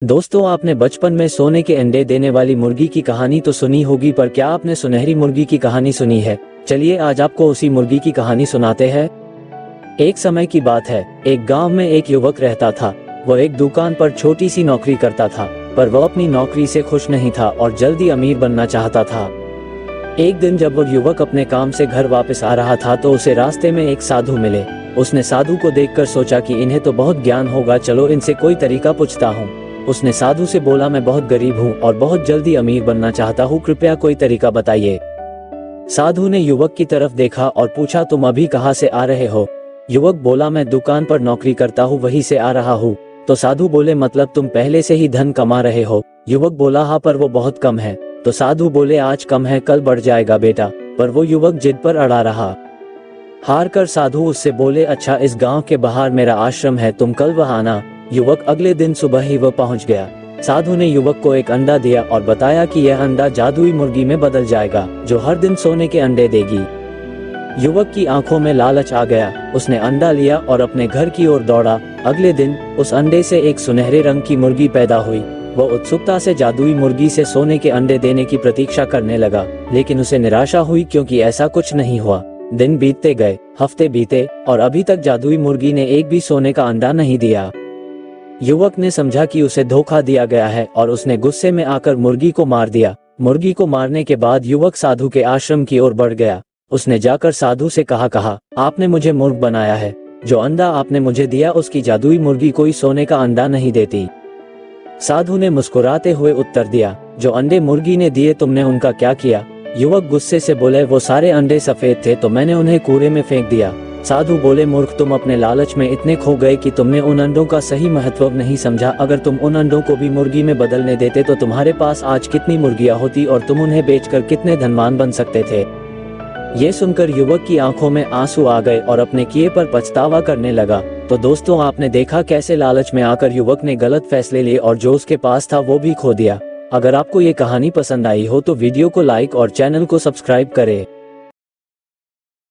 दोस्तों, आपने बचपन में सोने के अंडे देने वाली मुर्गी की कहानी तो सुनी होगी, पर क्या आपने सुनहरी मुर्गी की कहानी सुनी है? चलिए आज आपको उसी मुर्गी की कहानी सुनाते हैं। एक समय की बात है, एक गांव में एक युवक रहता था। वह एक दुकान पर छोटी सी नौकरी करता था, पर वह अपनी नौकरी से खुश नहीं था और जल्दी अमीर बनना चाहता था। एक दिन जब वह युवक अपने काम से घर वापस आ रहा था तो उसे रास्ते में एक साधु मिले। उसने साधु को देखकर सोचा कि इन्हें तो बहुत ज्ञान होगा, चलो इनसे कोई तरीका पूछता हूँ। उसने साधु से बोला, मैं बहुत गरीब हूँ और बहुत जल्दी अमीर बनना चाहता हूँ, कृपया कोई तरीका बताइए। साधु ने युवक की तरफ देखा और पूछा, तुम अभी कहाँ से आ रहे हो? युवक बोला, मैं दुकान पर नौकरी करता हूँ, वहीं से आ रहा हूँ। तो साधु बोले, मतलब तुम पहले से ही धन कमा रहे हो? युवक बोला, हाँ, पर वो बहुत कम है। तो साधु बोले, आज कम है, कल बढ़ जाएगा बेटा। पर वो युवक जिद पर अड़ा रहा। हार कर साधु उससे बोले, अच्छा, इस गांव के बाहर मेरा आश्रम है, तुम कल वहां आना। युवक अगले दिन सुबह ही वह पहुंच गया। साधु ने युवक को एक अंडा दिया और बताया कि यह अंडा जादुई मुर्गी में बदल जाएगा, जो हर दिन सोने के अंडे देगी। युवक की आंखों में लालच आ गया। उसने अंडा लिया और अपने घर की ओर दौड़ा। अगले दिन उस अंडे से एक सुनहरे रंग की मुर्गी पैदा हुई। वह उत्सुकता से जादुई मुर्गी से सोने के अंडे देने की प्रतीक्षा करने लगा, लेकिन उसे निराशा हुई क्योंकि ऐसा कुछ नहीं हुआ। दिन बीतते गए, हफ्ते बीते और अभी तक जादुई मुर्गी ने एक भी सोने का अंडा नहीं दिया। युवक ने समझा कि उसे धोखा दिया गया है और उसने गुस्से में आकर मुर्गी को मार दिया। मुर्गी को मारने के बाद युवक साधु के आश्रम की ओर बढ़ गया। उसने जाकर साधु से कहा, आपने मुझे मूर्ख बनाया है। जो अंडा आपने मुझे दिया उसकी जादुई मुर्गी कोई सोने का अंडा नहीं देती। साधु ने मुस्कुराते हुए उत्तर दिया, जो अंडे मुर्गी ने दिए तुमने उनका क्या किया? युवक गुस्से से बोले, वो सारे अंडे सफेद थे तो मैंने उन्हें कूड़े में फेंक दिया। साधु बोले, मूर्ख, तुम अपने लालच में इतने खो गए कि तुमने उन अंडों का सही महत्व नहीं समझा। अगर तुम उन अंडों को भी मुर्गी में बदलने देते तो तुम्हारे पास आज कितनी मुर्गियां होती और तुम उन्हें बेचकर कितने धनवान बन सकते थे। ये सुनकर युवक की आंखों में आंसू आ गए और अपने किए पर पछतावा करने लगा। तो दोस्तों, आपने देखा कैसे लालच में आकर युवक ने गलत फैसले लिए और जो उसके पास था वो भी खो दिया। अगर आपको ये कहानी पसंद आई हो तो वीडियो को लाइक और चैनल को सब्सक्राइब करें।